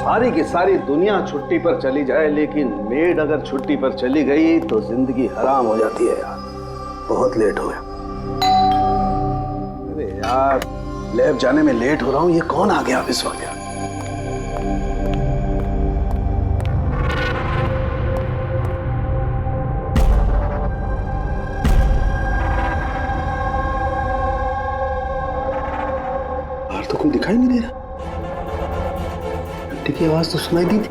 सारी की सारी दुनिया छुट्टी पर चली जाए, लेकिन मेड अगर छुट्टी पर चली गई तो जिंदगी हराम हो जाती है यार। बहुत लेट हो गया। अरे यार, लैब जाने में लेट हो रहा हूँ। ये कौन आ गया इस वक्त यार? बाहर तो कोई दिखाई नहीं दे रहा। घंटे की आवाज तो सुनाई दी थी।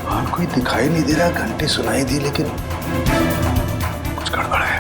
बाहर कोई दिखाई नहीं दे रहा, घंटे सुनाई दी, लेकिन कुछ गड़बड़ है।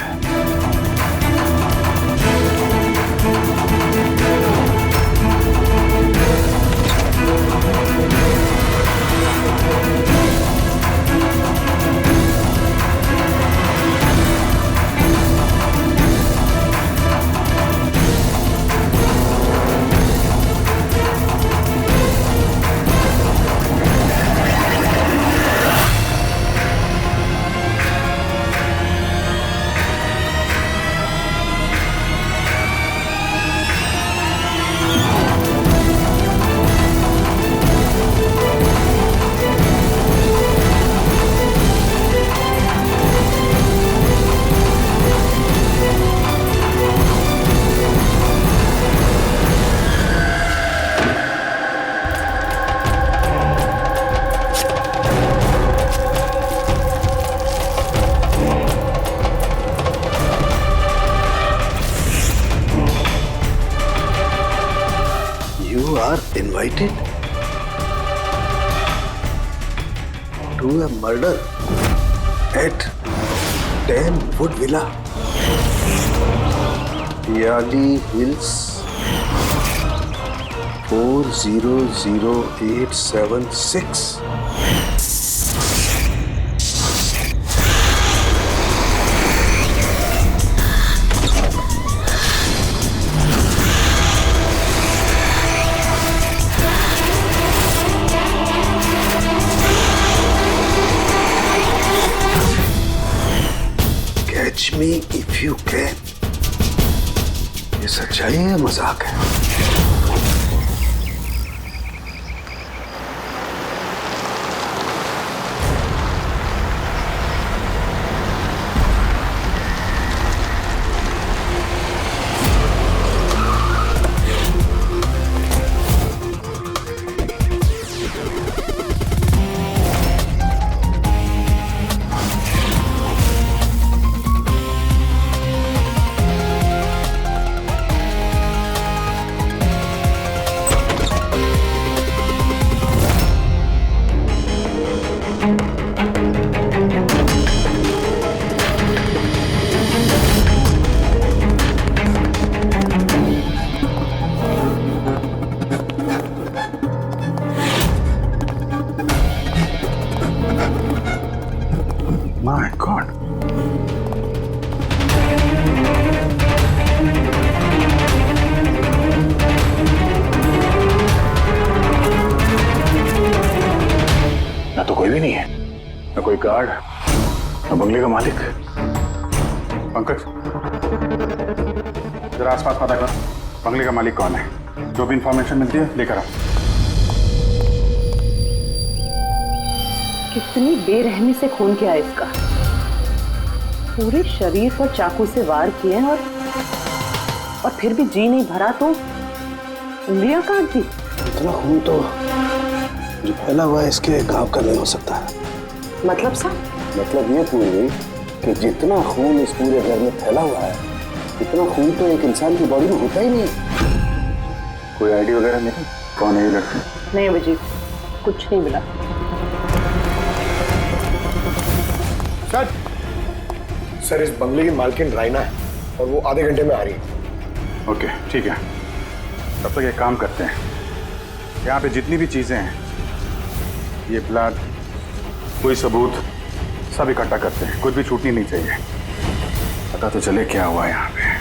You are invited to a murder at 10 Wood Villa, Yali Hills, 400876. Catch me if you can. ये सच्चाई है या मजाक है? My God. ना तो कोई भी नहीं है, ना कोई गार्ड, ना बंगले का मालिक। पंकज, जरा आसपास पता कर, बंगले का मालिक कौन है? जो भी इंफॉर्मेशन मिलती है लेकर आओ। कितनी बेरहमी से खून किया है इसका। पूरे शरीर पर चाकू से वार किए और फिर भी जी नहीं भरा तो उंगलियां काट दी। इतना खून तो जो फैला हुआ है इसके घाव का नहीं हो सकता। मतलब सा? मतलब ये पूरी कि जितना खून इस पूरे घर में फैला हुआ है, इतना खून तो एक इंसान की बॉडी में होता ही नहीं। कोई आईडी वगैरह नहीं? कौन है ये लड़की? नहीं अभिजीत, कुछ नहीं मिला। सर, इस बंगले की मालकिन राइना है और वो आधे घंटे में आ रही है। ओके, ठीक है। तब तक एक काम करते हैं, यहाँ पे जितनी भी चीजें हैं, ये ब्लड, कोई सबूत, सब इकट्ठा करते हैं। कुछ भी छूटनी नहीं चाहिए। पता तो चले क्या हुआ यहाँ पे।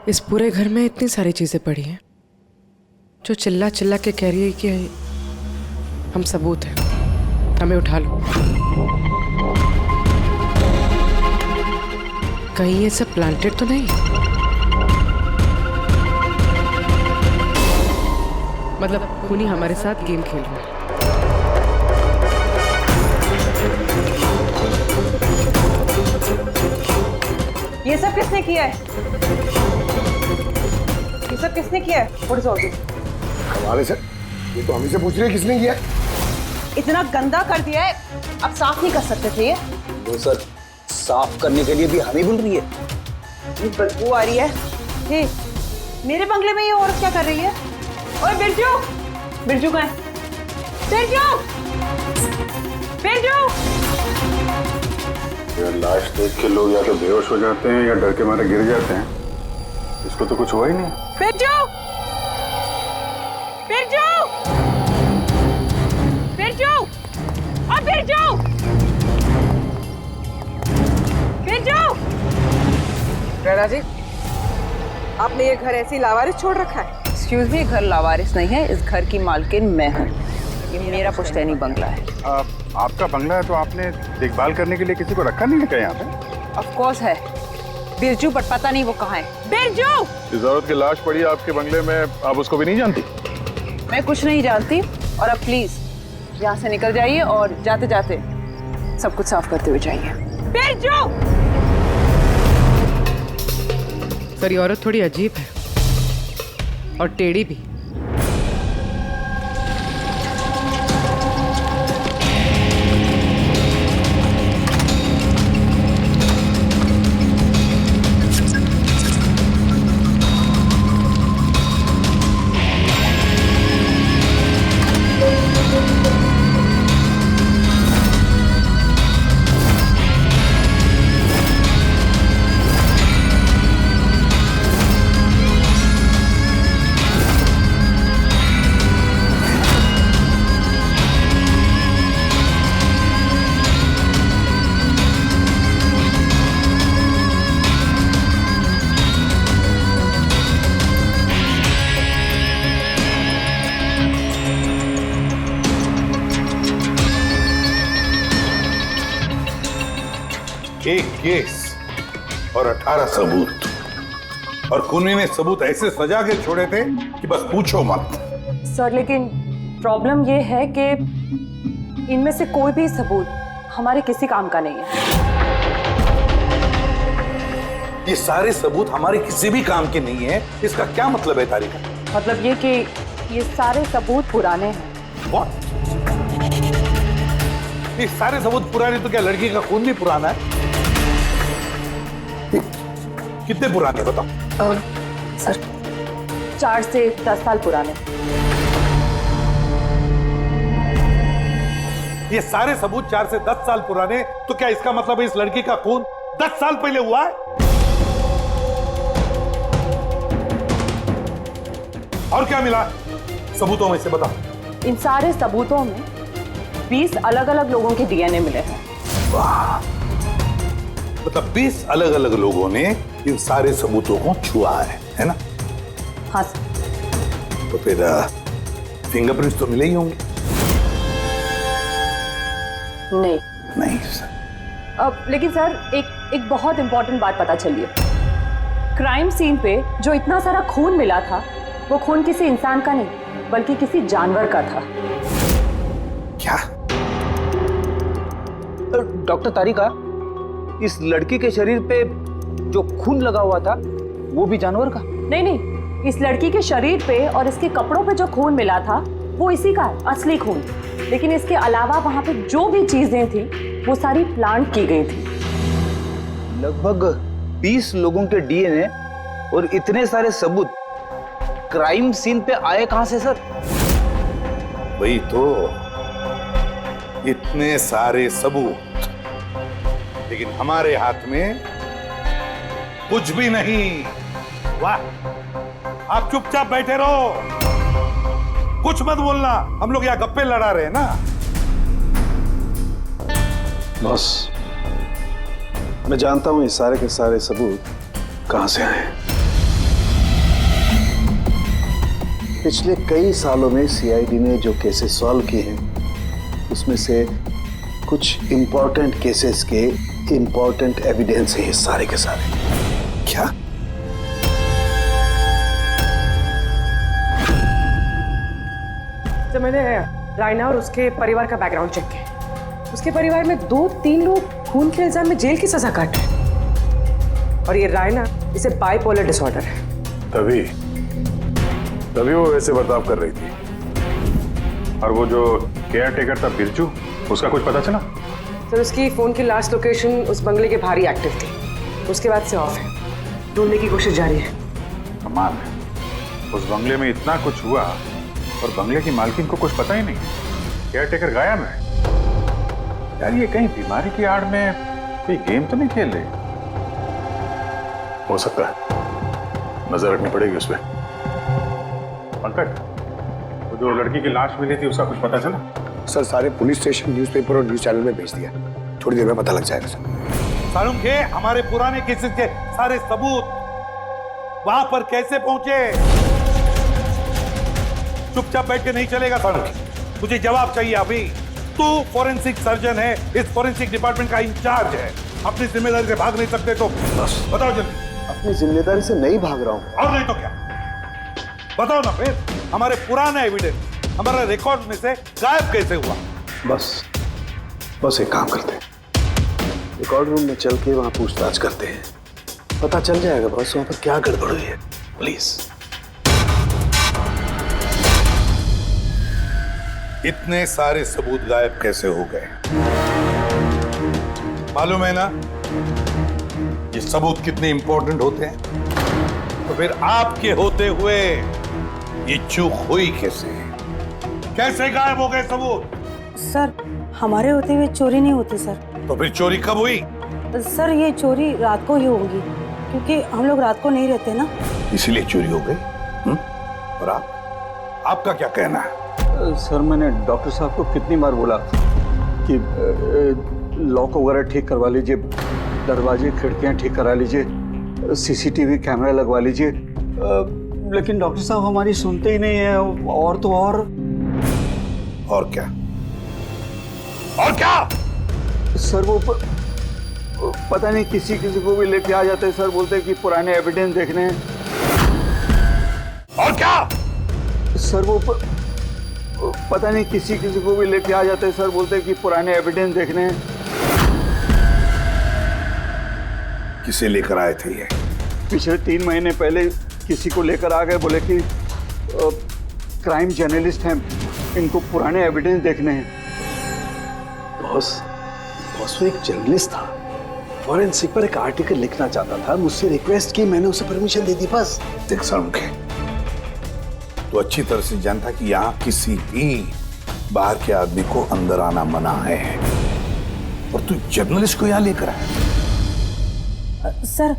इस पूरे घर में इतनी सारी चीजें पड़ी हैं जो चिल्ला चिल्ला के कह रही है कि हम सबूत हैं, हमें उठा लो। कहीं ये सब प्लांटेड तो नहीं? मतलब खूनी हमारे साथ गेम खेल रहा है। ये सब किसने किया है? ये सब किसने किया है? What is all this? हमारे से ये तो हम ही से पूछ रहे हैं किसने किया है? इतना गंदा कर दिया है, अब साफ नहीं कर सकते थे ये? वो सर साफ करने के लिए भी हम ही बोल रही है। ये बदबू आ रही है। हे, मेरे बंगले में ये औरत क्या कर रही है? ओए बिरजू, बिरजू कहाँ है? बिरजू, बिरजू। यार लाश देख के लोग या तो बेहोश हो जाते हैं या डर के मारे गिर जाते हैं। इसको तो कुछ हुआ ही नहीं। बिरजू, बिरजू, बिरजू, और बिरजू, बिरजू। राणा जी, आपने ये घर ऐसे ही लावारिस छोड़ रखा है? एक्सक्यूज मी, घर लावारिस नहीं है, इस घर की मालकिन मैं हूँ। ये मेरा पुश्तैनी बंगला है। आपका बंगला है तो आपने देखभाल करने के लिए किसी को रखा नहीं है क्या यहाँ पे? ऑफ कोर्स है बिरजू, बट पता नहीं वो कहाँ है। बिरजू! इस औरत की लाश पड़ी है आपके बंगले में, आप उसको भी नहीं जानती? मैं कुछ नहीं जानती, और अब प्लीज यहाँ से निकल जाइए और जाते जाते सब कुछ साफ करते हुए जाइए। बिरजू! सर ये औरत थोड़ी अजीब है और टेढ़ी भी। एक केस और 18 सबूत, और खूनी ने सबूत ऐसे सजा के छोड़े थे कि बस पूछो मत। सर लेकिन प्रॉब्लम ये है कि इनमें से कोई भी सबूत हमारे किसी काम का नहीं है। ये सारे सबूत हमारे किसी भी काम के नहीं है, इसका क्या मतलब है तारिका? मतलब ये कि ये सारे सबूत पुराने हैं। What? ये सारे सबूत पुराने तो क्या लड़की का खून भी पुराना है? कितने पुराने बताओ? सर 4 से 10 साल पुराने। ये सारे सबूत 4 से 10 साल पुराने, तो क्या इसका मतलब है इस लड़की का खून 10 साल पहले हुआ है? और क्या मिला सबूतों में से बताओ? इन सारे सबूतों में 20 अलग अलग लोगों के डीएनए मिले हैं। वाह, मतलब 20 अलग अलग लोगों ने इन सारे सबूतों को छुआ है ना? हाँ सर। तो फिर फिंगरप्रिंट्स तो मिले ही होंगे। नहीं नहीं सर। अब लेकिन सर एक बहुत इंपॉर्टेंट बात पता चली है। क्राइम सीन पे जो इतना सारा खून मिला था, वो खून किसी इंसान का नहीं बल्कि किसी जानवर का था। क्या? डॉक्टर तारिका, इस लड़की के शरीर पे जो खून लगा हुआ था वो भी जानवर का? नहीं, इस लड़की के शरीर पे और इसके कपड़ों पे जो खून मिला था वो इसी का है, असली खून। लेकिन इसके अलावा वहां पे जो भी चीजें थी वो सारी प्लांट की गई थी। लगभग 20 लोगों के डीएनए और इतने सारे सबूत क्राइम सीन पे आए कहां से सर? वही तो, इतने सारे सबूत, लेकिन हमारे हाथ में कुछ भी नहीं। वाह, आप चुपचाप बैठे रहो, कुछ मत बोलना, हम लोग यहाँ गप्पे लड़ा रहे हैं ना। बॉस, मैं जानता हूं ये सारे के सारे सबूत कहां से आए हैं। पिछले कई सालों में सीआईडी ने जो केसेस सॉल्व किए हैं उसमें से कुछ इंपॉर्टेंट केसेस के इंपॉर्टेंट एविडेंस है ये सारे के सारे। क्या? जब मैंने रायना और उसके परिवार का बैकग्राउंड चेक किया, उसके परिवार में 2-3 लोग खून के इल्जाम में जेल की सजा काटे और ये रायना इसे बाइपोलर डिसऑर्डर है। तभी वो वैसे बर्ताव कर रही थी। और वो जो केयर टेकर था बिरजू, उसका कुछ पता चला? सर उसकी फोन की लास्ट लोकेशन उस बंगले के बाहर ही एक्टिव थी, उसके बाद से ऑफ है। ढूंढने की कोशिश जारी है। कमाल है, उस बंगले में इतना कुछ हुआ और बंगले की मालकिन को कुछ पता ही नहीं। केयर टेकर गायब है। यार ये कहीं बीमारी की आड़ में कोई गेम तो नहीं खेल रहे? हो सकता है, नजर रखनी पड़ेगी उस पर। पंकज, वो जो लड़की की लाश मिली थी उसका कुछ पता चला? सर सारे पुलिस स्टेशन, न्यूज़पेपर और न्यूज़ चैनल में भेज दिया, थोड़ी देर में पता लग जाएगा सर। सारुण के हमारे पुराने केसेस के सारे सबूत वहां पर कैसे पहुंचे? चुपचाप बैठ के नहीं चलेगा सारुण, मुझे जवाब चाहिए अभी। तू फॉरेंसिक सर्जन है, इस फॉरेंसिक डिपार्टमेंट का इंचार्ज है, अपनी जिम्मेदारी से भाग नहीं सकते तो बस बताओ जल्दी। अपनी जिम्मेदारी से नहीं भाग रहा हूं। और नहीं तो क्या? बताओ ना फिर, हमारे पुराने एविडेंस, हमारा रिकॉर्ड में से गायब कैसे हुआ? बस एक काम करते हैं, रिकॉर्ड रूम में चल के वहां पूछताछ करते हैं, पता चल जाएगा बस वहां पर क्या गड़बड़ हुई है। प्लीज। इतने सारे सबूत गायब कैसे हो गए? मालूम है ना ये सबूत कितने इंपॉर्टेंट होते हैं? तो फिर आपके होते हुए ये चूक हुई कैसे? कैसे गायब हो गए सबूत? सर हमारे होते हुए चोरी नहीं होती सर। तो फिर चोरी कब हुई? सर ये चोरी रात को ही होगी, क्योंकि हम लोग रात को नहीं रहते ना, इसीलिए चोरी हो गई। और आपका क्या कहना है? सर मैंने डॉक्टर साहब को कितनी बार बोला कि लॉक वगैरह ठीक करवा लीजिए, दरवाजे खिड़कियां ठीक करा लीजिए, सीसीटीवी कैमरा लगवा लीजिए, लेकिन डॉक्टर साहब हमारी सुनते ही नहीं है। और तो और क्या? और क्या? सर वो पता नहीं किसी को भी लेके आ जाते हैं सर, बोलते हैं कि पुराने एविडेंस देखने हैं। और क्या? सर वो पता नहीं किसी को भी लेके आ जाते हैं सर, बोलते हैं कि पुराने एविडेंस देखने हैं। किसे लेकर आए थे ये? पिछले 3 महीने पहले किसी को लेकर आ गए, बोले कि क्राइम जर्नलिस्ट हैं, इनको पुराने एविडेंस देखने हैं। बॉस वो एक जर्नलिस्ट था, फॉरेंसिक पर एक आर्टिकल लिखना चाहता था, मुझसे रिक्वेस्ट की, मैंने उसे परमिशन दे दी बस। देख सारुण के, तो अच्छी तरह से जानता कि यहाँ किसी भी बाहर के आदमी को अंदर आना मना है, और तू जर्नलिस्ट को यहाँ लेकर आया। सर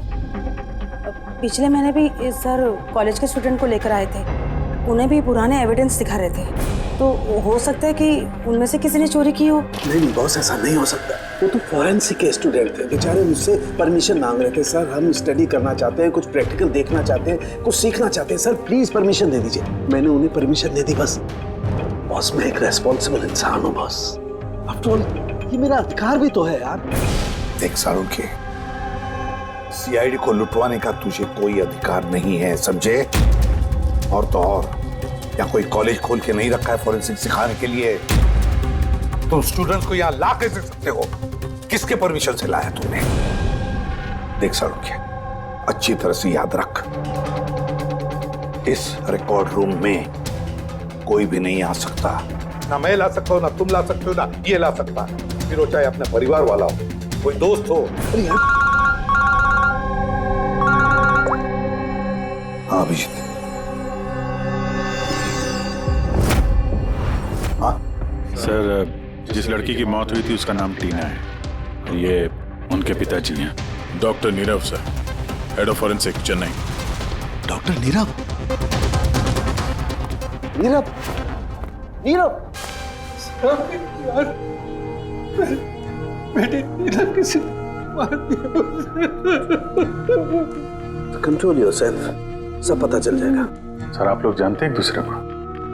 पिछले महीने भी सर कॉलेज के स्टूडेंट को लेकर आए थे, उन्हें भी पुराने एविडेंस दिखा रहे थे, तो हो सकता है कि उनमें से किसी ने चोरी की हो। नहीं बॉस, ऐसा नहीं हो सकता। वो तो फॉरेंसिक के स्टूडेंट थे, बेचारे मुझसे परमिशन मांग रहे थे, सर हम स्टडी करना चाहते हैं, कुछ प्रैक्टिकल देखना चाहते हैं, कुछ सीखना चाहते हैं, सर प्लीज परमिशन दे दीजिए। मैंने उन्हें परमिशन दे दी बस। बॉस मैं एक रेस्पॉन्सिबल इंसान हूँ बॉस, आफ्टर ऑल ये मेरा अधिकार भी तो है यार। देख सारुण के, सीआईडी को लुटवाने का तुझे कोई अधिकार नहीं है, समझे? और तो और यहाँ कोई कॉलेज खोल के नहीं रखा है फॉरेंसिक सिखाने के लिए। तुम स्टूडेंट को यहाँ ला कैसे सकते हो? किसके परमिशन से लाया तुमने? देख सारुण के, अच्छी तरह से याद रख, इस रिकॉर्ड रूम में कोई भी नहीं आ सकता। ना मैं ला सकता हूँ, ना तुम ला सकते हो, ना ये ला सकता है, फिर वो चाहे अपने परिवार वाला हो, कोई दोस्त हो। हाँ अभिजीत। सर जिस लड़की की मौत हुई थी उसका नाम टीना है, ये उनके पिताजी हैं, doctor Nirav sir, head of forensic Chennai. Doctor Nirav? Nirav Nirav यार, बेटे नीरव किसी मार दिया। कंट्रोल योरसेल्फ, सब पता चल जाएगा। सर आप लोग जानते हैं एक दूसरे को?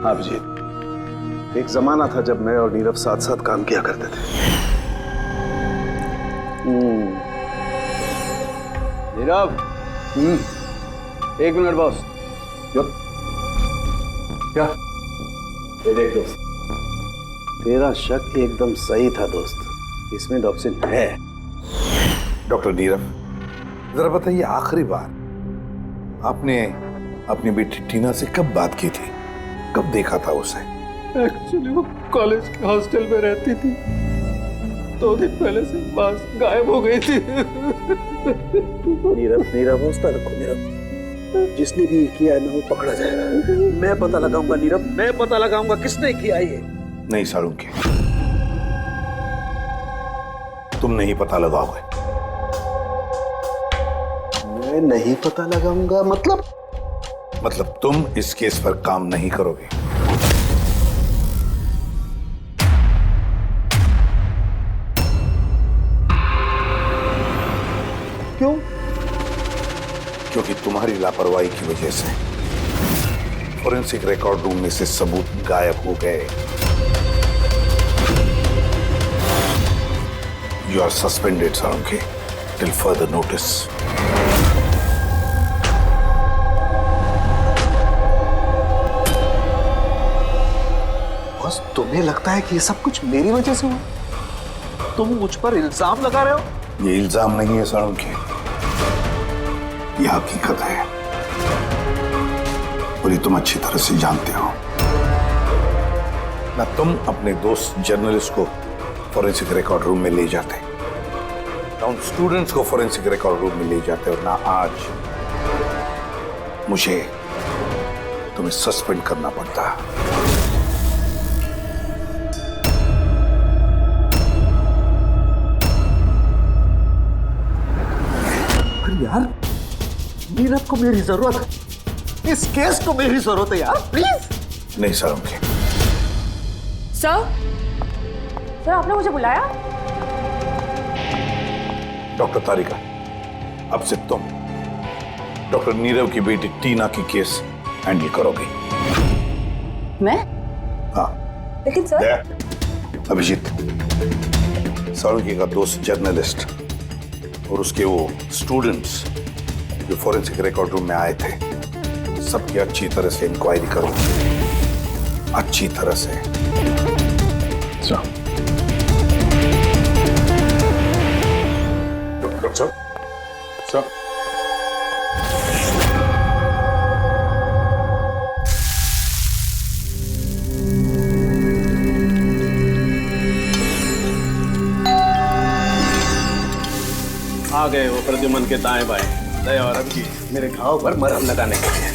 हाँ अभिजीत, एक जमाना था जब मैं और नीरव साथ साथ काम किया करते थे। नीरव, एक मिनट बॉस। क्या? ये देख दोस्त, तेरा शक एकदम सही था दोस्त, इसमें डॉक्सिन है। डॉक्टर नीरव, जरा बताइए आखिरी बार आपने अपनी बेटी टीना से कब बात की थी, कब देखा था उसे? एक्चुअली वो कॉलेज के हॉस्टल में रहती थी, 2 दिन पहले से बस गायब हो गई थी। नीरव हौसला रखो नीरव, जिसने भी किया है ना वो पकड़ा जाएगा। मैं पता लगाऊंगा नीरव, मैं पता लगाऊंगा किसने किया ये। नहीं सालुंके, तुम नहीं पता लगाओगे। मैं नहीं पता लगाऊंगा मतलब तुम इस केस पर काम नहीं करोगे। क्यों? क्योंकि तुम्हारी लापरवाही की वजह से फॉरेंसिक रिकॉर्ड रूम में से सबूत गायब हो गए। You are suspended Salunke till further notice. बस तुम्हें लगता है कि ये सब कुछ मेरी वजह से हुआ? तुम मुझ पर इल्जाम लगा रहे हो? ये इल्जाम नहीं है सालुंके, ये हकीकत है और ये तुम अच्छी तरह से जानते हो ना। तुम अपने दोस्त जर्नलिस्ट को फॉरेंसिक रिकॉर्ड रूम में ले जाते, ना उन स्टूडेंट्स को फॉरेंसिक रिकॉर्ड रूम में ले जाते, और ना आज मुझे तुम्हें सस्पेंड करना पड़ता। अरे यार, नीरव को मेरी जरूरत है, इस केस को मेरी जरूरत है यार, प्लीज। नहीं सालुंके। सर आपने मुझे बुलाया? डॉक्टर तारिका, अब से तुम डॉक्टर नीरव की बेटी टीना की केस हैंडल करोगी। मैं? हाँ। लेकिन सर। अभिजीत, सालुंके का दोस्त जर्नलिस्ट और उसके वो स्टूडेंट्स जो फॉरेंसिक रिकॉर्ड रूम में आए थे, सबकी अच्छी तरह से इंक्वायरी करो, अच्छी तरह से। डॉक्टर साहब, साहब आ गए वो प्रद्युमन के दाएं बाएं, दया और अभिजीत मेरे घाव पर मरहम लगाने के लिए।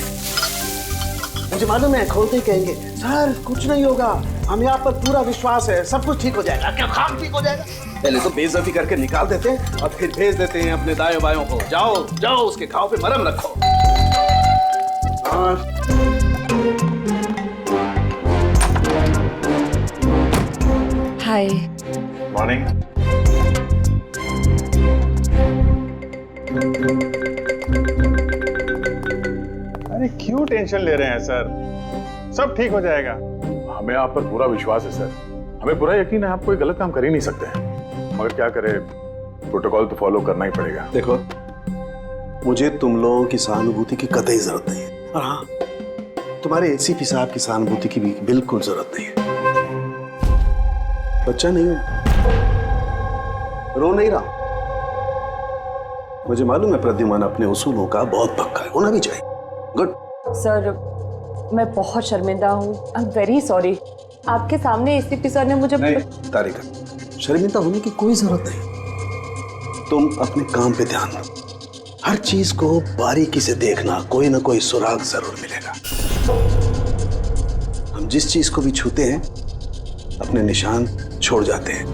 मुझे मालूम है खोलते ही कहेंगे सर कुछ नहीं होगा, हमें आप पर पूरा विश्वास है, सब कुछ ठीक हो जाएगा। क्या काम ठीक हो जाएगा? पहले तो बेइज्जती करके निकाल देते हैं और फिर भेज देते हैं अपने दाएं बायों को, जाओ जाओ उसके घाव पे मरहम रखो। हाय। मॉर्निंग। अरे क्यों टेंशन ले रहे हैं सर, सब ठीक हो जाएगा। हमें आप पर पूरा विश्वास है सर, हमें पूरा यकीन है आप कोई गलत काम कर ही नहीं सकते हैं, मगर क्या करें, प्रोटोकॉल तो फॉलो करना ही पड़ेगा। देखो, मुझे तुम लोगों की सहानुभूति की कतई जरूरत नहीं है, और हाँ, तुम्हारे एसीपी साहब की सहानुभूति की भी बिल्कुल जरूरत नहीं है। बच्चा नहीं हूं, रो नहीं रहा। मुझे मालूम है प्रद्युमन अपने उसूलों का बहुत पक्का है, होना भी चाहिए। गुड। सर मैं बहुत शर्मिंदा हूँ, आई एम वेरी सॉरी। आपके सामने एसीपी सर ने मुझे नहीं तारिका, शर्मिंदा होने की कोई जरूरत नहीं। तुम अपने काम पे ध्यान दो, हर चीज को बारीकी से देखना, कोई ना कोई सुराग जरूर मिलेगा। हम जिस चीज को भी छूते हैं अपने निशान छोड़ जाते हैं।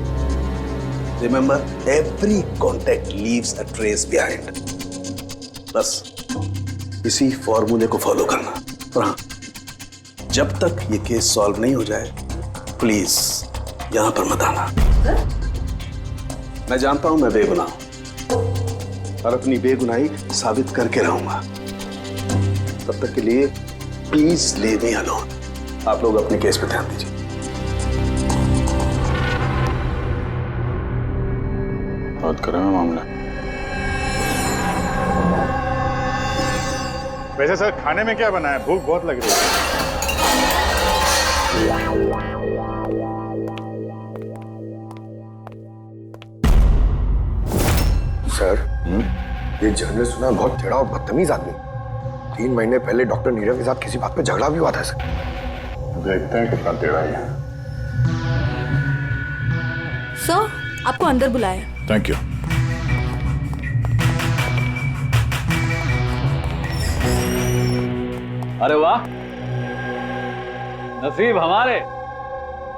Remember, every contact leaves a trace behind. बस इसी फॉर्मूले को फॉलो करना। और हाँ, जब तक ये केस सॉल्व नहीं हो जाए, प्लीज यहां पर मत आना। मैं जानता हूं मैं बेगुनाह हूं और अपनी बेगुनाही साबित करके रहूंगा। तब तक के लिए प्लीज लीव मी अलोन। आप लोग अपने केस पे ध्यान दीजिए। बहुत खराब मामला। वैसे सर खाने में क्या बना है? भूख बहुत लग रही है। सर, ये जर्नलिस्ट सुना बहुत टेढ़ा और बदतमीज आदमी। 3 महीने पहले डॉक्टर नीरव के साथ किसी बात पे झगड़ा भी हुआ था सर। देखते हैं कितना टेढ़ा है। सर, आपको अंदर बुलाया। Thank you. अरे वाह, नसीब हमारे,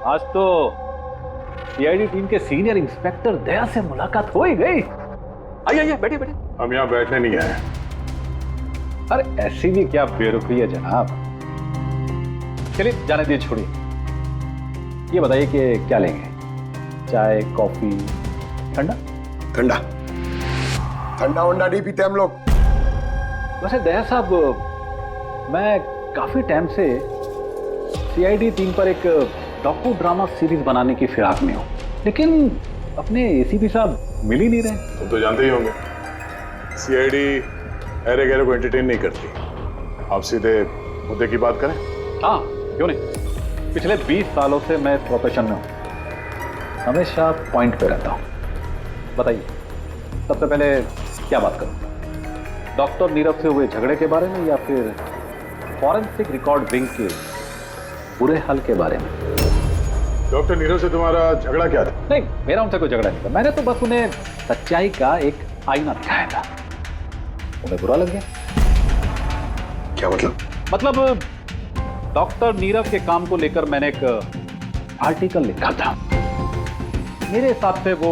आज तो सीआईडी टीम के सीनियर इंस्पेक्टर दया से मुलाकात हो ही गई। आइए आइए, बैठिए बैठिए। हम यहाँ बैठने नहीं आए। अरे ऐसी भी क्या बेरुखी है जनाब। चलिए जाने दिए, छोड़िए। ये बताइए कि क्या लेंगे? चाय, कॉफी, ठंडा? ठंडा ठंडा वंडा नहीं पीते हम लोग। वैसे दया साहब, मैं काफी टाइम से सीआईडी टीम पर एक डॉक्यू ड्रामा सीरीज बनाने की फिराक में हूँ, लेकिन अपने एसीपी साहब मिल ही नहीं रहे। तुम तो जानते ही होंगे, सीआईडी अरे गहरे को एंटरटेन नहीं करती। आप सीधे मुद्दे की बात करें। हाँ, क्यों नहीं। पिछले 20 सालों से मैं इस प्रोफेशन में हूँ, हमेशा पॉइंट पे रहता हूँ। बताइए, सबसे पहले क्या बात करूँ? डॉक्टर नीरव से हुए झगड़े के बारे में या फिर फॉरेंसिक रिकॉर्ड विंग के बुरे हाल के बारे में? डॉक्टर नीरव से तुम्हारा झगड़ा क्या था? नहीं, मेरा उनसे कोई झगड़ा नहीं था। मैंने तो बस उन्हें सच्चाई का एक आईना दिखाया था। उन्हें बुरा लग गया। क्या मतलब? मतलब डॉक्टर नीरव के काम को लेकर मैंने एक आर्टिकल लिखा था। मेरे हिसाब से वो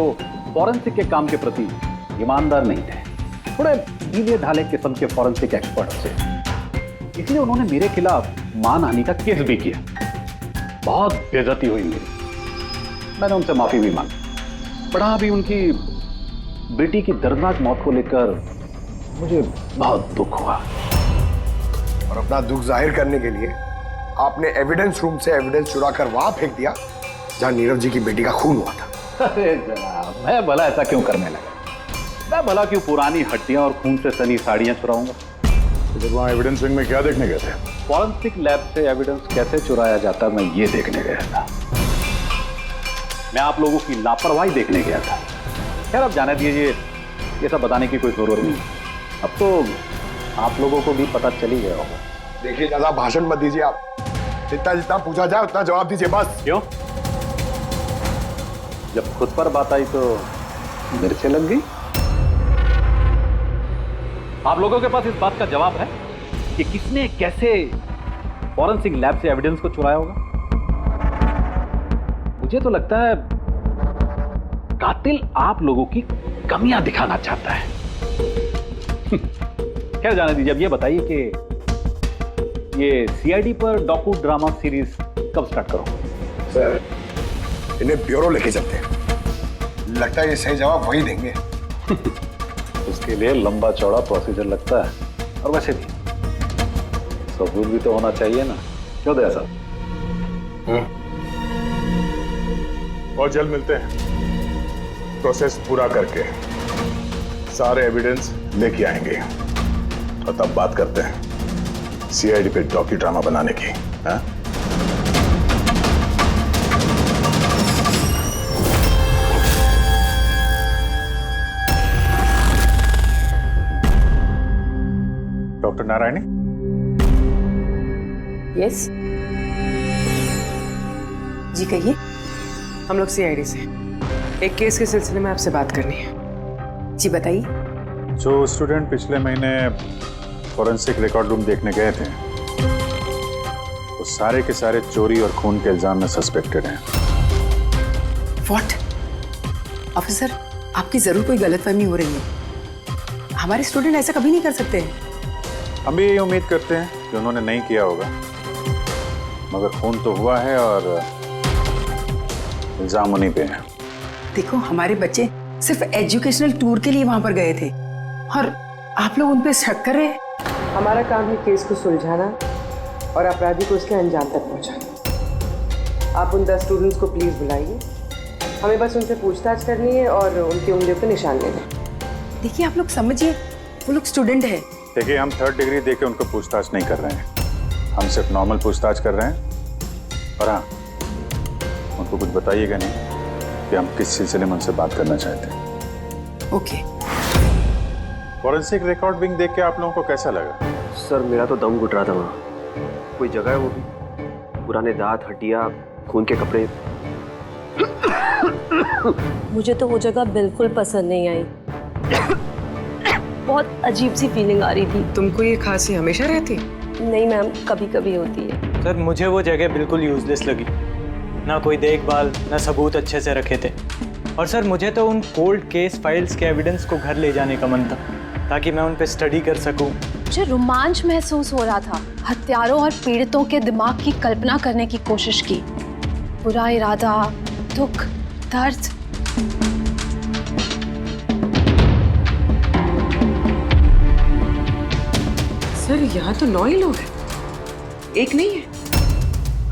फॉरेंसिक के काम के प्रति ईमानदार नहीं थे, थोड़े ढीले ढाले किस्म के फॉरेंसिक एक्सपर्ट थे। इसलिए उन्होंने मेरे खिलाफ मानहानि का केस भी किया। बहुत बेइज्जती हुई मेरी। मैंने उनसे माफी भी मांगी। बड़ा भी उनकी बेटी की दर्दनाक मौत को लेकर मुझे बहुत दुख हुआ। और अपना दुख जाहिर करने के लिए आपने एविडेंस रूम से एविडेंस चुरा कर वहां फेंक दिया जहां नीरव जी की बेटी का खून हुआ था। अरे जनाब, मैं भला ऐसा क्यों करने लगा? मैं भला क्यों पुरानी हड्डियां और खून से सनी साड़ियां चुराऊंगा? तो जब वहाँ एविडेंस विंग में क्या देखने गए थे? फॉरेंसिक लैब से एविडेंस कैसे चुराया जाता, मैं ये देखने गया था। मैं आप लोगों की लापरवाही देखने गया था। खैर, अब जाने दीजिए, ये सब बताने की कोई जरूरत नहीं। अब तो आप लोगों को भी पता चल ही गया होगा। देखिए, ज्यादा भाषण मत दीजिए आप। जितना जितना पूछा जाए उतना जवाब दीजिए बस। क्यों? जब खुद पर बात आई तो मिर्चें लग गई। आप लोगों के पास इस बात का जवाब है कि किसने कैसे फॉरेंसिक लैब से एविडेंस को चुराया होगा? मुझे तो लगता है कातिल आप लोगों की कमियां दिखाना चाहता है। खैर, जाने दीजिए। अब ये बताइए कि ये सीआईडी पर डॉक्यू ड्रामा सीरीज कब स्टार्ट करो? सर, इन्हें ब्यूरो लेके चलते हैं। लगता है ये सही जवाब वही देंगे। उसके लिए लंबा चौड़ा प्रोसीजर लगता है, और वैसे भी सबूत भी तो होना चाहिए ना। क्यों दया साहब? और जल्द मिलते हैं। प्रोसेस पूरा करके सारे एविडेंस लेके आएंगे और तब बात करते हैं सीआईडी पे डॉक्यू ड्रामा बनाने की। हाँ? डॉक्टर नारायणी? यस जी, कहिए। हम लोग सीआईडी से एक केस के सिलसिले में आपसे बात करनी है। जी बताइए। जो स्टूडेंट पिछले महीने फॉरेंसिक रिकॉर्ड रूम देखने गए थे, वो सारे के सारे चोरी और खून के इल्जाम में सस्पेक्टेड हैं। व्हाट? ऑफिसर, आपकी जरूर कोई गलतफहमी हो रही है। हमारे स्टूडेंट ऐसा कभी नहीं कर सकते हैं। हम भी यही उम्मीद करते हैं कि उन्होंने नहीं किया होगा, मगर खून तो हुआ है और इल्जाम उन्हीं पे है। देखो, हमारे बच्चे सिर्फ एजुकेशनल टूर के लिए वहां पर गए थे और आप लोग उन पे शक कर रहे हैं। हमारा काम है केस को सुलझाना और अपराधी को उसके अंजाम तक पहुंचाना। आप उन 10 स्टूडेंट्स को प्लीज बुलाइए, हमें बस उनसे पूछताछ करनी है और उनकी उंगलियों पे निशान लेने। देखिए आप लोग समझिए, वो लोग स्टूडेंट है। देखिए, हम 3rd डिग्री देके उनको पूछताछ नहीं कर रहे हैं, हम सिर्फ नॉर्मल पूछताछ कर रहे हैं। और हाँ, उनको कुछ बताइएगा नहीं कि हम किस सिलसिले में उनसे बात करना चाहते हैं। ओके। फॉरेंसिक रिकॉर्डिंग देख के आप लोगों को कैसा लगा? सर मेरा तो दम घुट रहा था वहाँ। कोई जगह है वो भी, पुराने दांत, हड्डियाँ, खून के कपड़े। मुझे तो वो जगह बिल्कुल पसंद नहीं आई। बहुत अजीब सी फीलिंग आ रही थी। तुमको ये खांसी हमेशा रहती? नहीं मैम, कभी कभी होती है। सर मुझे वो जगह बिल्कुल यूजलेस लगी, ना कोई देखभाल, ना सबूत अच्छे से रखे थे। और सर मुझे तो उन कोल्ड केस फाइल्स के एविडेंस को घर ले जाने का मन था, ताकि मैं उन पे स्टडी कर सकूं। मुझे रोमांच महसूस हो रहा था। हत्यारों और पीड़ितों के दिमाग की कल्पना करने की कोशिश की। बुरा इरादा, दुख, दर्द। सर यहाँ तो 9 ही लोग हैं, एक नहीं है।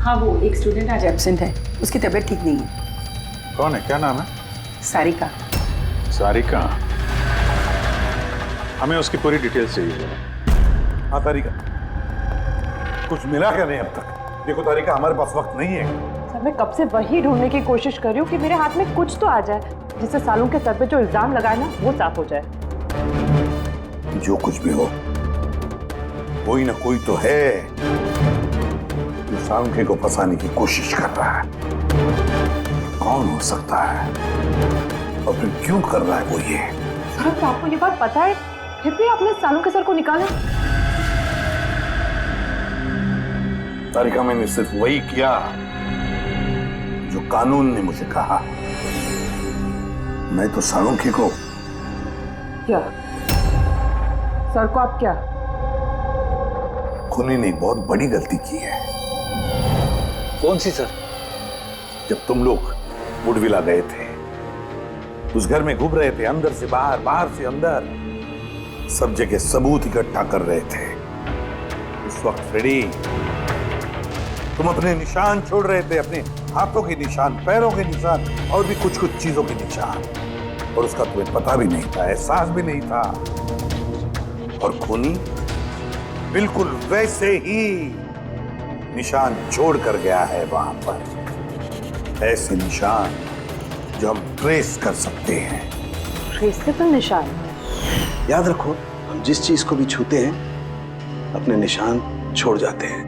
हाँ, वो एक स्टूडेंट आज एब्सेंट है, उसकी तबीयत ठीक नहीं है। कौन है, क्या नाम है? सारिका। सारिका, हमें उसकी पूरी डिटेल्स चाहिए। हाँ तारिका, कुछ मिला क्या नहीं अब तक? देखो तारिका, हमारे पास वक्त नहीं है। सर मैं कब से वही ढूंढने की कोशिश कर रही हूँ कि मेरे हाथ में कुछ तो आ जाए, जिससे सालों के सर पे जो इल्जाम लगाए ना वो साफ हो जाए। जो कुछ भी हो, कोई ना कोई तो है जो सांखे को फंसाने की कोशिश कर रहा है। कौन हो सकता है और फिर क्यों कर रहा है वो ये? सर तो आपको ये बात पता है, फिर भी आपने सालों के सर को निकाला। तारिका, मैंने सिर्फ वही किया जो कानून ने मुझे कहा। मैं तो सालुंखे को क्या? सर को आप क्या? खूनी ने बहुत बड़ी गलती की है। कौन सी सर? जब तुम लोग वुडविला गए थे, उस घर में घूम रहे थे, अंदर से बाहर, बाहर से अंदर, सब जगह सबूत इकट्ठा कर रहे थे। उस वक्त फ्रेडी, तुम अपने निशान छोड़ रहे थे, अपने हाथों के निशान, पैरों के निशान और भी कुछ कुछ चीजों के निशान, और उसका तुम्हें पता भी नहीं था, एहसास भी नहीं था। और खूनी बिल्कुल वैसे ही निशान छोड़ कर गया है वहां पर। ऐसे निशान जो हम ट्रेस कर सकते हैं। ट्रेसेबल निशान? याद रखो, हम जिस चीज को भी छूते हैं अपने निशान छोड़ जाते हैं।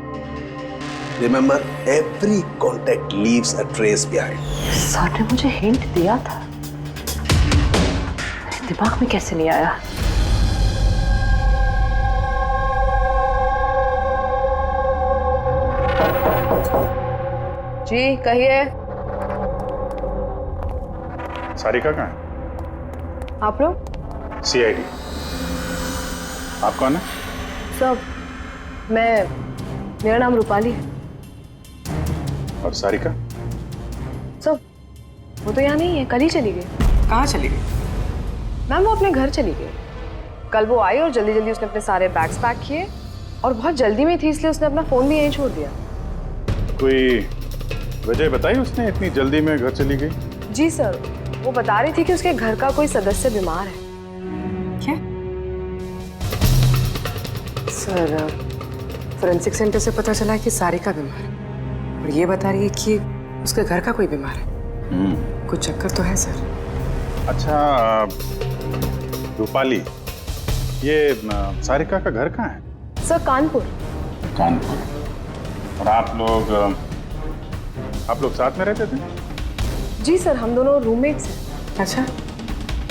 Remember, every contact leaves a trace behind. Sir ने मुझे हिंट दिया था, मेरे दिमाग में कैसे नहीं आया? जी कहिए। सारिका कहाँ है? आप लोग? CID। आप कौन है? सब मेरा नाम रूपाली है। और सारिका? सब वो तो यहाँ नहीं है, कल ही चली गई। कहाँ चली गई? मैम वो अपने घर चली गई। कल वो आई और जल्दी जल्दी उसने अपने सारे बैग्स पैक किए, और बहुत जल्दी में थी इसलिए उसने अपना फोन भी यहीं छोड़ दिया। कोई वजह बताई उसने इतनी जल्दी में घर चली गई? जी सर, वो बता रही थी कि उसके घर का कोई सदस्य बीमार है। क्या? सर फोरेंसिक सेंटर से पता चला है कि सारिका बीमार है, और ये बता रही है कि उसके घर का कोई बीमार है। कुछ चक्कर तो है सर। अच्छा रूपाली, ये सारिका का घर कहाँ है? सर कानपुर। कानपुर। और आप लोग साथ में रहते थे? जी सर, हम दोनों रूममेट्स हैं। अच्छा,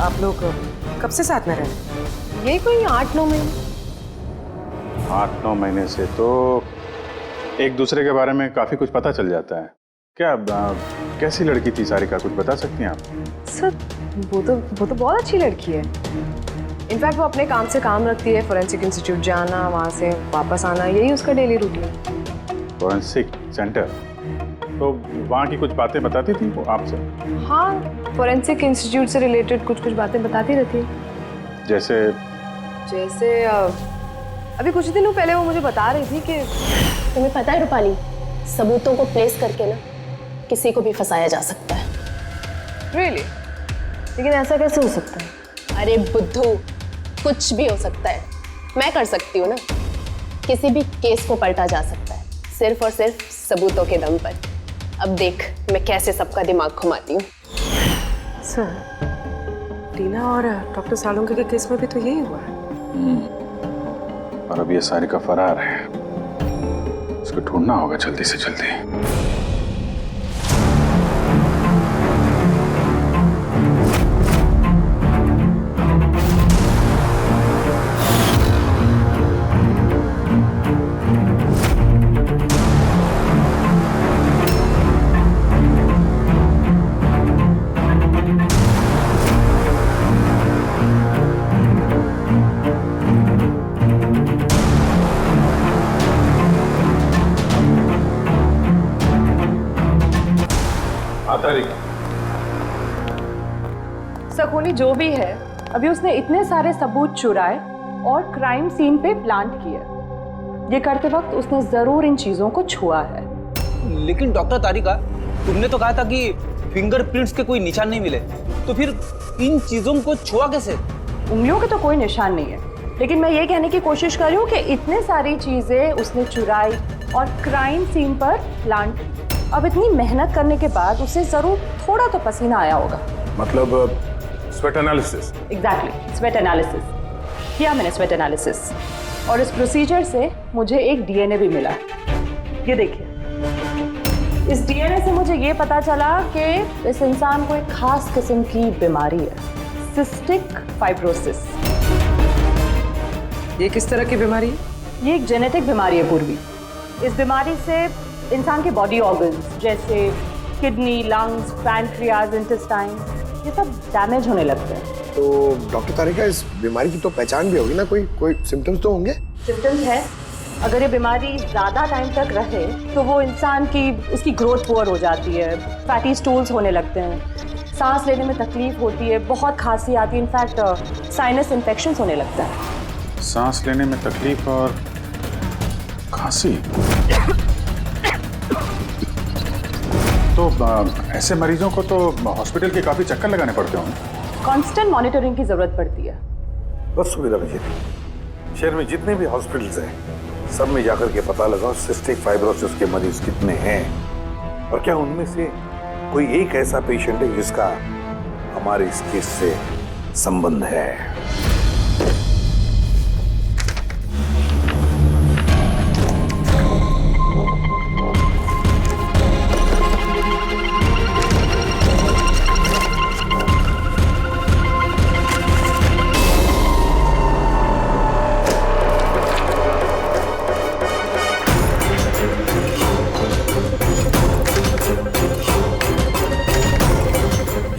आप लोग कब से साथ में रह रहे हैं? यही कोई 8-9 महीने। 8-9 महीने से तो एक दूसरे के बारे में काफी कुछ पता चल जाता है। क्या कैसी लड़की थी सारिका, कुछ बता सकती हैं आप? सर वो तो बहुत अच्छी लड़की है। इनफैक्ट वो अपने काम से काम रखती है, फोरेंसिक इंस्टीट्यूट जाना, वहाँ से वापस आना, यही उसका डेली रूटीन है। Forensic centre? तो वहाँ की कुछ बातें बताती थी वो आपसे? हाँ, फोरेंसिक इंस्टीट्यूट से रिलेटेड कुछ बातें बताती रहती है। जैसे अभी कुछ दिनों पहले वो मुझे बता रही थी कि तुम्हें पता है रूपाली, सबूतों को प्लेस करके ना किसी को भी फंसाया जा सकता है। रियली? लेकिन ऐसा कैसे हो सकता है? अरे बुद्धू, कुछ भी हो सकता है। मैं कर सकती हूँ ना, किसी भी केस को पलटा जा सकता है सिर्फ और सिर्फ सबूतों के दम पर। अब देख मैं कैसे सबका दिमाग घुमाती हूँ। सर, टीना और डॉक्टर सालुंके के केस में भी तो यही हुआ है। और अब ये सारिका फरार है, इसको ढूंढना होगा जल्दी से जल्दी। सखोनी जो भी है, अभी उसने इतने सारे सबूत चुराए और क्राइम सीन पे प्लांट किया। ये करते वक्त उसने जरूर इन चीजों को छुआ है। लेकिन डॉक्टर तारिका, तुमने तो कहा था कि फिंगरप्रिंट्स के कोई निशान नहीं मिले, तो फिर इन चीजों को छुआ कैसे? उंगलियों के तो कोई निशान नहीं है, लेकिन मैं ये कहने की कोशिश कर रही हूँ कि इतने सारी चीजें उसने चुराई और क्राइम सीन पर प्लांट। अब इतनी मेहनत करने के बाद उसे जरूर थोड़ा तो पसीना आया होगा। मतलब sweat analysis? Exactly, sweat analysis किया मैंने, स्वेट एनालिसिस। और इस प्रोसीजर से मुझे एक डीएनए भी मिला। ये देखिए, इस डीएनए से मुझे ये पता चला कि इस इंसान को एक खास किस्म की बीमारी है, सिस्टिक फाइब्रोसिस। ये किस तरह की बीमारी है? ये एक जेनेटिक बीमारी है पूर्वी। इस बीमारी से इंसान के बॉडी ऑर्गन्स जैसे किडनी, लंग्स, पैनक्रियाज, इंटेस्टाइन, ये सब डैमेज होने लगते हैं। तो डॉक्टर तारिका, इस बीमारी की तो पहचान भी होगी ना? कोई सिम्टम्स तो होंगे? सिम्टम्स है। अगर ये बीमारी ज़्यादा टाइम तक रहे तो वो इंसान की उसकी ग्रोथ पुअर हो जाती है, फैटी स्टूल्स होने लगते हैं, सांस लेने में तकलीफ होती है, बहुत खांसी आती है, इनफैक्ट साइनस इन्फेक्शंस होने लगता है। सांस लेने में तकलीफ और खांसी? तो ऐसे मरीजों को तो हॉस्पिटल के काफी चक्कर लगाने पड़ते होंगे। कांस्टेंट मॉनिटरिंग की जरूरत पड़ती है। बस सुविधा मुझे शहर में जितने भी हॉस्पिटल्स हैं सब में जाकर के पता लगाओ सिस्टिक फाइब्रोसिस के मरीज कितने हैं और क्या उनमें से कोई एक ऐसा पेशेंट है जिसका हमारे इस केस से संबंध है।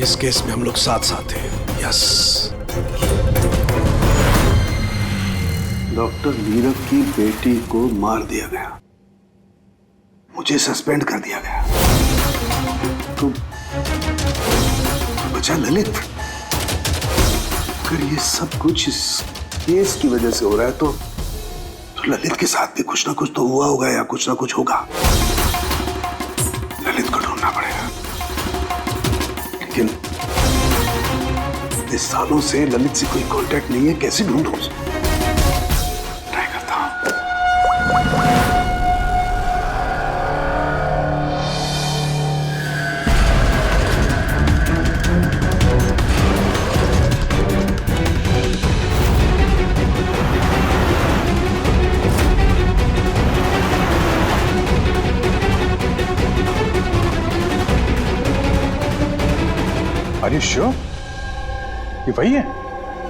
इस केस में हम लोग साथ साथ हैं। यस। डॉक्टर नीरव की बेटी को मार दिया गया, मुझे सस्पेंड कर दिया गया, तो बचा ललित। अगर ये सब कुछ इस केस की वजह से हो रहा है तो ललित के साथ भी कुछ ना कुछ तो हुआ होगा या कुछ ना कुछ होगा। ललित को ढूंढना पड़ेगा। लेकिन इतने सालों से ललित से कोई कांटेक्ट नहीं है, कैसे ढूंढूं उसे? ट्राई करता हूं। Are you sure? ये वही है?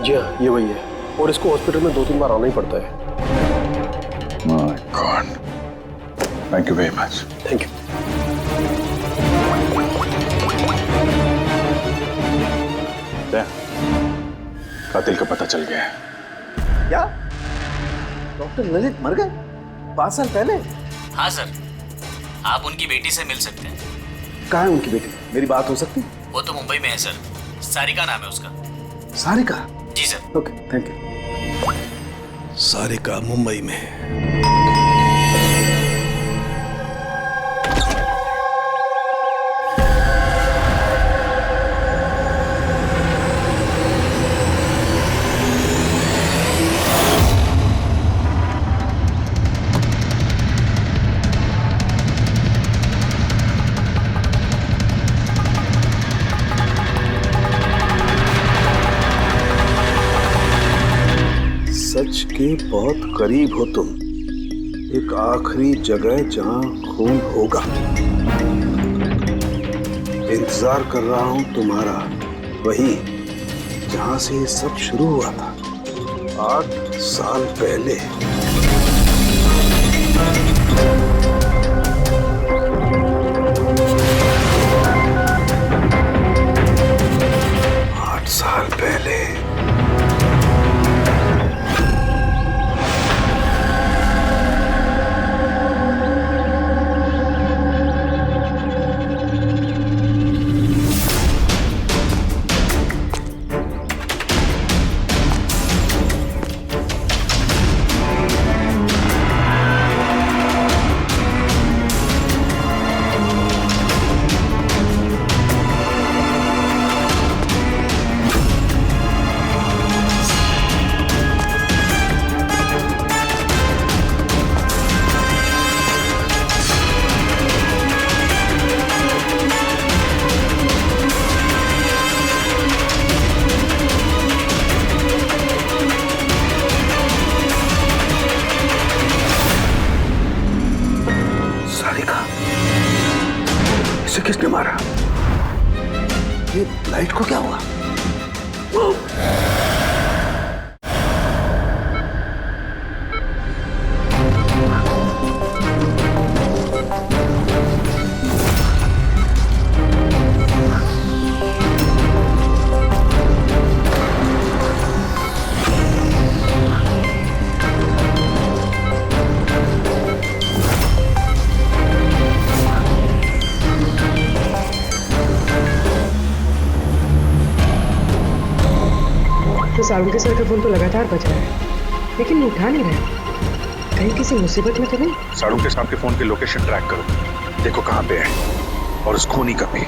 जी हाँ, ये वही है। और इसको हॉस्पिटल में 2-3 बार आना ही पड़ता है। My God. Thank you very much. Thank you. कातिल का पता चल गया है। क्या डॉक्टर ललित मर गए 5 साल पहले? हाँ सर, आप उनकी बेटी से मिल सकते हैं। कहाँ है उनकी बेटी? मेरी बात हो सकती? वो तो मुंबई में है सर, सारिका नाम है उसका। सारिका? जी sir. Okay, thank you. Sarika Mumbai में। सच के बहुत करीब हो तुम। एक आखिरी जगह जहां खून होगा। इंतजार कर रहा हूं तुम्हारा, वही जहां से ये सब शुरू हुआ था 8 साल पहले। साल पहले किसने मारा? ये लाइट को क्या हुआ? सारुण सर का फोन तो लगातार बज रहा है, लेकिन वो उठा नहीं रहा। कहीं किसी मुसीबत में तो नहीं? सारुण के साहब के फोन की लोकेशन ट्रैक करो, देखो कहां पे है और उस खूनी का भी।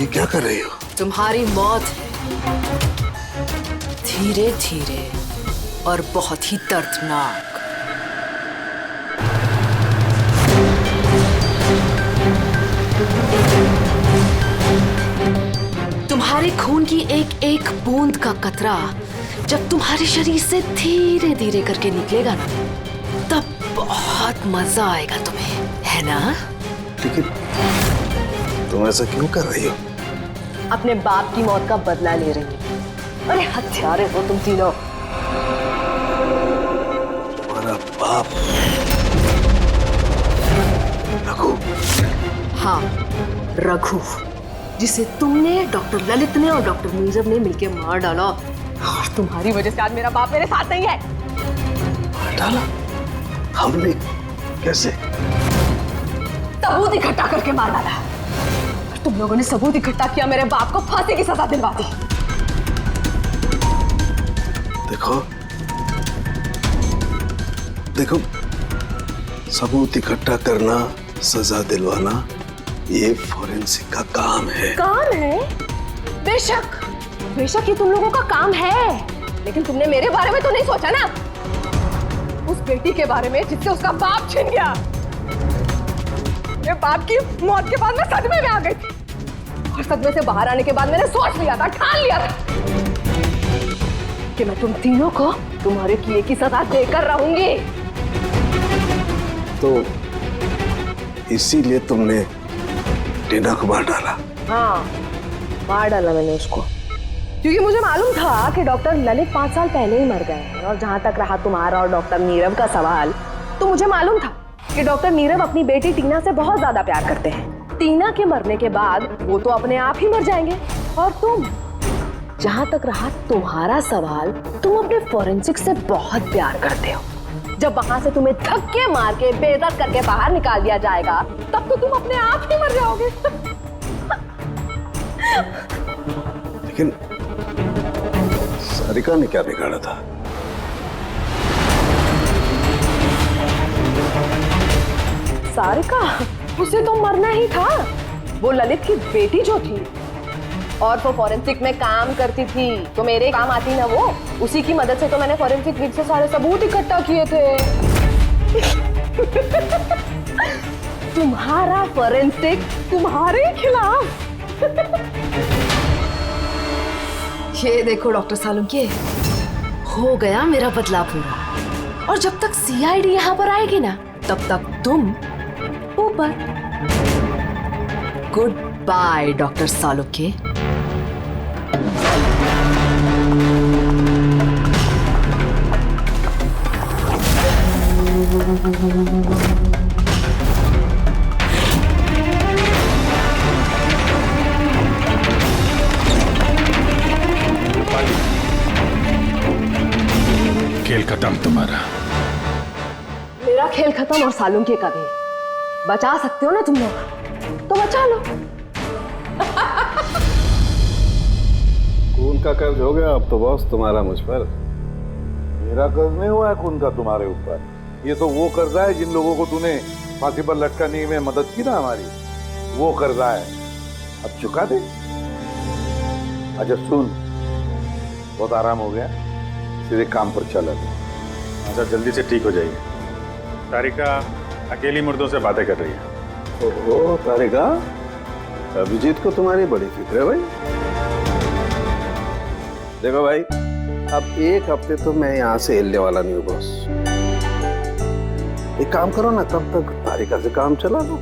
ये क्या कर रही हो? तुम्हारी मौत है, धीरे धीरे और बहुत ही दर्दनाक। तुम्हारे खून की एक एक बूंद का कतरा जब तुम्हारे शरीर से धीरे धीरे करके निकलेगा ना, तब बहुत मजा आएगा तुम्हें, है ना? लेकिन तुम ऐसा क्यों कर रही हो? अपने बाप की मौत का बदला ले रही हो। अरे हत्यारे हो तुम तीनों। तुम्हारा बाप रघु? हाँ, रघु, जिसे तुमने, डॉक्टर ललित ने और डॉक्टर नीरव ने मिलकर मार डाला। और तुम्हारी वजह से आज मेरा बाप मेरे साथ नहीं है। मार डाला? हमने? कैसे? सबूत इकट्ठा करके मार डाला। तुम लोगों ने सबूत इकट्ठा किया, मेरे बाप को फांसी की सजा दिलवा दी। देखो देखो, सबूत इकट्ठा करना, सजा दिलवाना, ये फोरेंसिक का काम है। काम है? बेशक बेशक ये तुम लोगों का काम है, लेकिन तुमने मेरे बारे में तो नहीं सोचा ना, उस बेटी के बारे में जिससे उसका बाप छिन गया। मेरे बाप की मौत के बाद मैं सदमे में आ गई थी, और सदमे से बाहर आने के बाद मैंने सोच लिया था, ठान लिया था कि मैं तुम तीनों को तुम्हारे किए की सजा देकर रहूंगी। तो इसीलिए तुमने टीना को मार डाला? हाँ, मार डाला मैंने उसको, क्योंकि मुझे मालूम था कि डॉक्टर ललित 5 साल पहले ही मर गए हैं। और जहां तक रहा तुम्हारा और डॉक्टर नीरव का सवाल, तो मुझे मालूम था कि डॉक्टर नीरव अपनी बेटी टीना से बहुत ज्यादा प्यार करते हैं। टीना के मरने के बाद वो तो अपने आप ही मर जाएंगे, और जहां तक रहा तुम्हारा सवाल, तुम अपने फोरेंसिक से बहुत प्यार करते हो। जब वहां से तुम्हें धक्के मार के बेइज्जत करके बाहर निकाल दिया जाएगा, तब तो तुम अपने आप ही मर जाओगे। लेकिन सारिका ने क्या बिगाड़ा था? सारिका, उसे तो मरना ही था। वो ललित की बेटी जो थी और वो फॉरेंसिक में काम करती थी, तो मेरे काम आती ना वो। उसी की मदद से तो मैंने फॉरेंसिक विंग से सारे सबूत इकट्ठा किए थे। तुम्हारा फॉरेंसिक तुम्हारे खिलाफ। ये देखो डॉक्टर सालुंके, हो गया मेरा बदला पूरा। और जब तक सीआईडी यहाँ पर आएगी ना, तब तक तुम ऊपर। Good by doctor Salunke. खेल खत्म तुम्हारा। मेरा खेल खत्म और सालुंके का भी। बचा सकते हो ना तुम लोग, तो बचा लो। खून का कर्ज हो गया अब तो बॉस तुम्हारा मुझ पर। मेरा कर्ज नहीं हुआ है खून का तुम्हारे ऊपर। ये तो वो कर्जा है जिन लोगों को तूने फांसी पर लटकाने में मदद की ना हमारी, वो कर्जा है। अब चुका दे। अच्छा सुन, बहुत आराम हो गया, सीधे काम पर चला दे। अच्छा जल्दी से ठीक हो जाइए। तारिका अकेली मुर्दों से बातें कर रही है। ओहो तारिका, अभिजीत को तुम्हारी बड़ी फिक्र है भाई। देखो भाई, अब एक हफ्ते तो मैं यहाँ से हिलने वाला नहीं हूँ बॉस। एक काम करो ना, तब तक तारिका से काम चला लो।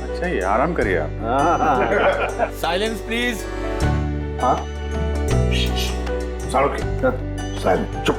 अच्छा ये आराम करिए आप। Silence please. हाँ साइलेंट, चुप।